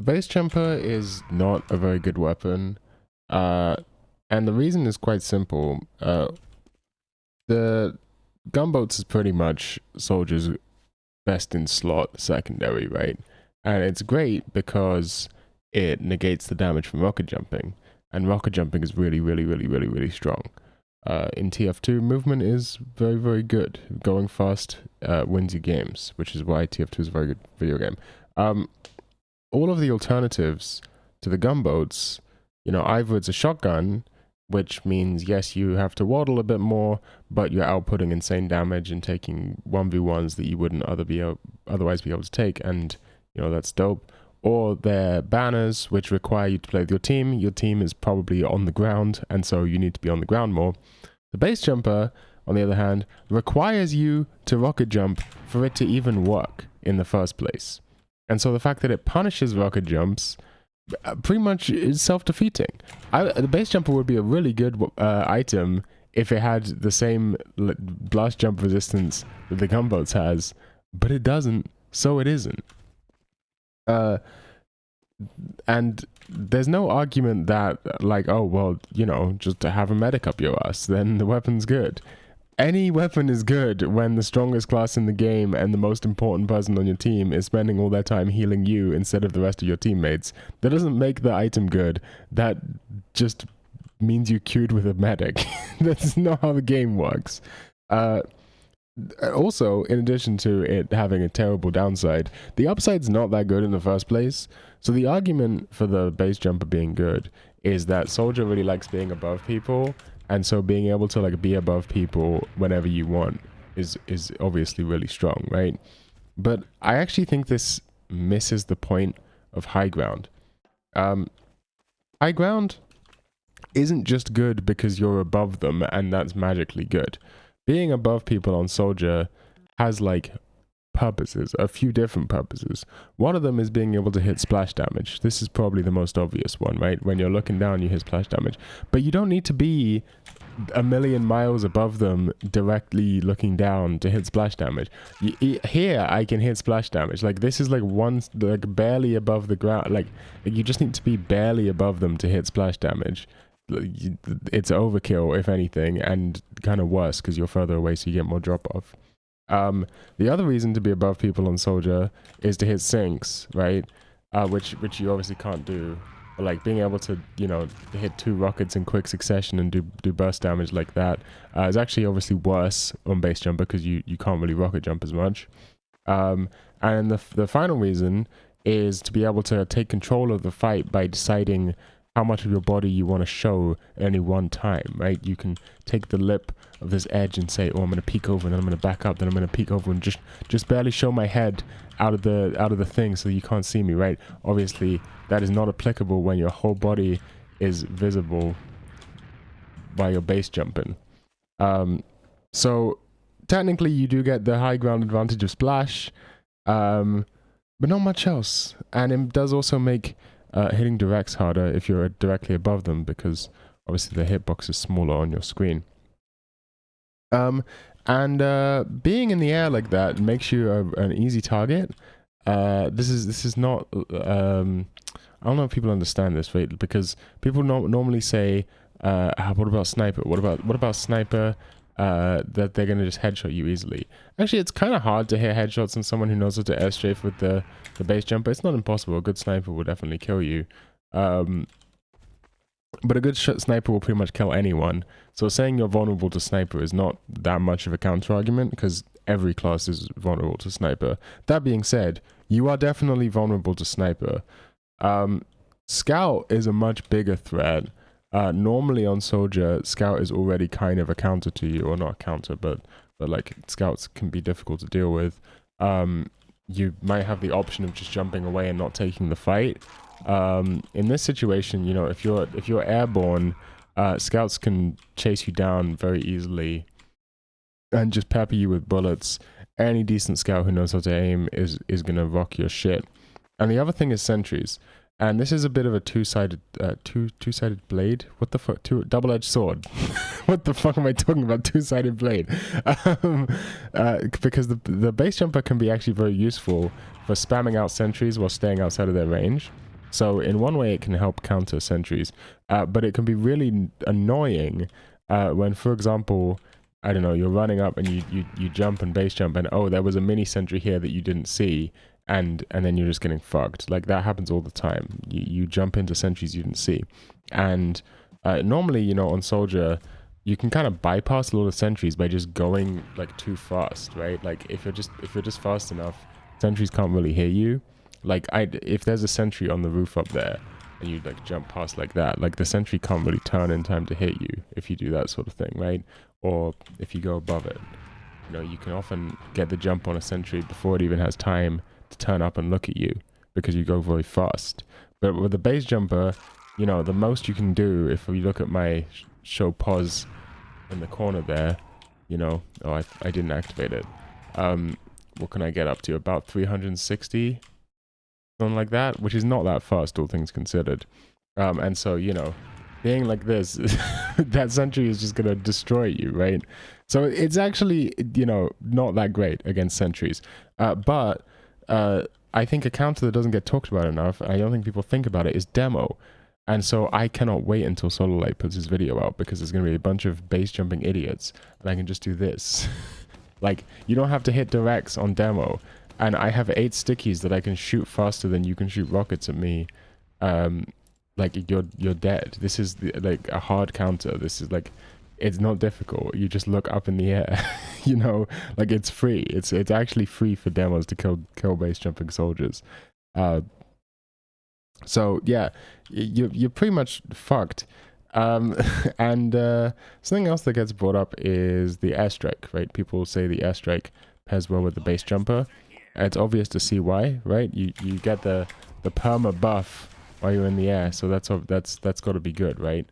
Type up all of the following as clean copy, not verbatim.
base jumper is not a very good weapon, and the reason is quite simple. The gunboats is pretty much soldiers' best in slot secondary, right? And it's great because it negates the damage from rocket jumping, and rocket jumping is really strong. In TF2, movement is very good. Going fast wins you games, which is why TF2 is a very good video game. All of the alternatives to the gunboats, either it's a shotgun, which means, yes, you have to waddle a bit more, but you're outputting insane damage and taking 1v1s that you wouldn't otherwise be able to take, and, that's dope. Or they're banners, which require you to play with your team. Your team is probably on the ground, and so you need to be on the ground more. The base jumper, on the other hand, requires you to rocket jump for it to even work in the first place. And so the fact that it punishes rocket jumps pretty much is self-defeating. The base jumper would be a really good item if it had the same blast jump resistance that the gunboats has, but it doesn't, so it isn't. And there's no argument that, like, oh, well, just to have a medic up your ass, then the weapon's good. Any weapon is good when the strongest class in the game and the most important person on your team is spending all their time healing you instead of the rest of your teammates. That doesn't make the item good. That just means you queued with a medic. That's not how the game works. Also, in addition to it having a terrible downside, the upside's not that good in the first place. So the argument for the base jumper being good is that soldier really likes being above people, and so being able to be above people whenever you want is obviously really strong, right? But I actually think this misses the point of high ground. High ground isn't just good because you're above them and that's magically good. Being above people on soldier has purposes, a few different purposes. One of them is being able to hit splash damage. This is probably the most obvious one, right? When you're looking down, you hit splash damage. But you don't need to be a million miles above them directly looking down to hit splash damage. Here, I can hit splash damage. This is barely above the ground. You just need to be barely above them to hit splash damage. It's overkill, if anything, and kind of worse because you're further away, so you get more drop off. The other reason to be above people on soldier is to hit sinks, right? Which you obviously can't do. But being able to, hit 2 rockets in quick succession and do burst damage like that is actually obviously worse on base jumper because you can't really rocket jump as much. And the final reason is to be able to take control of the fight by deciding how much of your body you want to show at any one time, right? You can take the lip of this edge and say, oh, I'm going to peek over, and then I'm going to back up, then I'm going to peek over and just barely show my head out of the thing so you can't see me, right? Obviously, that is not applicable when your whole body is visible while you're base jumping. So technically, you do get the high ground advantage of splash, but not much else. And it does also make hitting directs harder if you're directly above them, because obviously the hitbox is smaller on your screen. And being in the air like that makes you an easy target. This is not. I don't know if people understand this, right? Because people normally say, "What about sniper? What about sniper?" That they're gonna just headshot you easily. Actually, it's kind of hard to hit headshots on someone who knows how to air strafe with the base jumper. It's not impossible. A good sniper will definitely kill you. But a good sniper will pretty much kill anyone. So saying you're vulnerable to sniper is not that much of a counter argument, because every class is vulnerable to sniper. That being said, you are definitely vulnerable to sniper. Scout is a much bigger threat. Normally on soldier, scout is already kind of a counter to you, or not a counter, but scouts can be difficult to deal with. You might have the option of just jumping away and not taking the fight. In this situation, if you're airborne, scouts can chase you down very easily and just pepper you with bullets. Any decent scout who knows how to aim is gonna rock your shit. And the other thing is sentries. And this is a bit of a two-sided blade. What the fuck? Double-edged sword. What the fuck am I talking about? Two-sided blade. Because the base jumper can be actually very useful for spamming out sentries while staying outside of their range. So in one way, it can help counter sentries, but it can be really annoying when, for example, I don't know, you're running up and you jump and base jump, and oh, there was a mini sentry here that you didn't see, and then you're just getting fucked. Like that happens all the time. You jump into sentries you didn't see, and normally, you know, on Soldier, you can kind of bypass a lot of sentries by just going like too fast, right? Like if you're just fast enough, sentries can't really hear you. Like if there's a sentry on the roof up there and you like jump past like that, like the sentry can't really turn in time to hit you if you do that sort of thing, right? Or if you go above it, you know, you can often get the jump on a sentry before it even has time to turn up and look at you because you go very fast. But with the base jumper, you know, the most you can do, if you look at my show pause in the corner there, you know, oh, I didn't activate it. What can I get up to? About 360? Something like that, which is not that fast, all things considered. And so, you know, being like this, that sentry is just gonna destroy you, right? So it's actually, you know, not that great against sentries. But I think a counter that doesn't get talked about enough, I don't think people think about it, is demo. And so I cannot wait until Solarlight puts his video out, because there's going to be a bunch of base jumping idiots, and I can just do this. Like, you don't have to hit directs on demo, and I have 8 stickies that I can shoot faster than you can shoot rockets at me. Like, you're dead. This is like a hard counter. This is like, it's not difficult. You just look up in the air. You know, like it's free. It's actually free for demos to kill base jumping soldiers. So yeah, you're pretty much fucked. And something else that gets brought up is the airstrike, right? People say the airstrike pairs well with the base jumper. It's obvious to see why, right? You get the perma buff while you're in the air, so that's got to be good, right?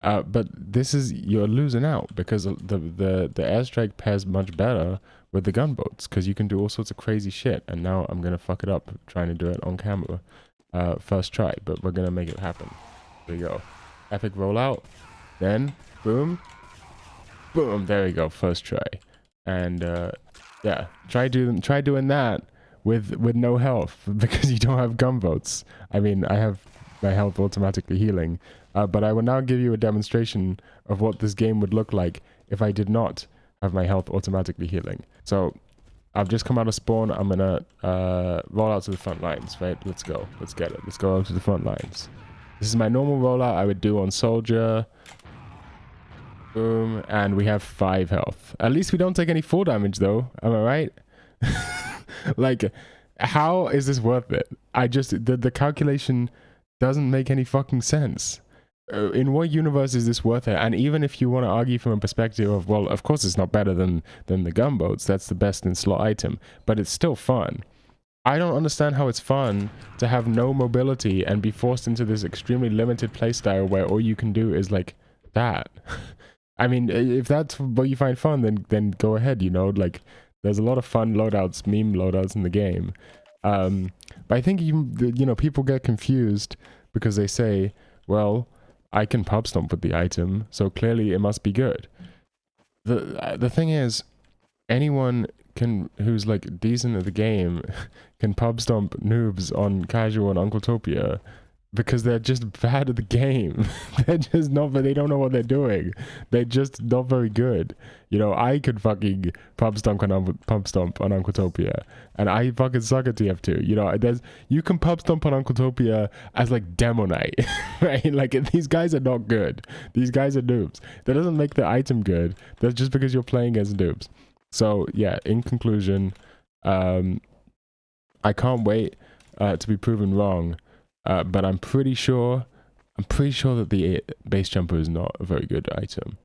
But this is, you're losing out, because the airstrike pairs much better with the gunboats, because you can do all sorts of crazy shit. And now I'm gonna fuck it up trying to do it on camera. First try, but we're gonna make it happen. There we go. Epic rollout. Then boom, boom. There we go. First try. And yeah, try doing that with no health, because you don't have gunboats. I mean, I have my health automatically healing, but I will now give you a demonstration of what this game would look like if I did not have my health automatically healing. So I've just come out of spawn. I'm gonna roll out to the front lines, right? Let's go. Let's get it. Let's go out to the front lines. This is my normal rollout I would do on soldier. Boom. And we have 5 health. At least we don't take any fall damage though. Am I right? Like, how is this worth it? The calculation doesn't make any fucking sense. In what universe is this worth it? And even if you want to argue from a perspective of, well, of course it's not better than the gunboats, that's the best in slot item, but it's still fun. I don't understand how it's fun to have no mobility and be forced into this extremely limited playstyle where all you can do is like that. I mean, if that's what you find fun, then go ahead, you know, like there's a lot of fun loadouts, meme loadouts in the game. But I think you know, people get confused because they say, well, I can pub stomp with the item, so clearly it must be good. The thing is, anyone who's like decent at the game can pub stomp noobs on casual and Uncletopia, because they're just bad at the game. They're just not, they don't know what they're doing. They're just not very good. You know, I could fucking pub stomp on Uncletopia, and I fucking suck at TF2. You know, you can pub stomp on Uncletopia as like demo night, right? Like, these guys are not good. These guys are noobs. That doesn't make the item good. That's just because you're playing as noobs. So yeah, in conclusion, I can't wait to be proven wrong. But I'm pretty sure that the base jumper is not a very good item.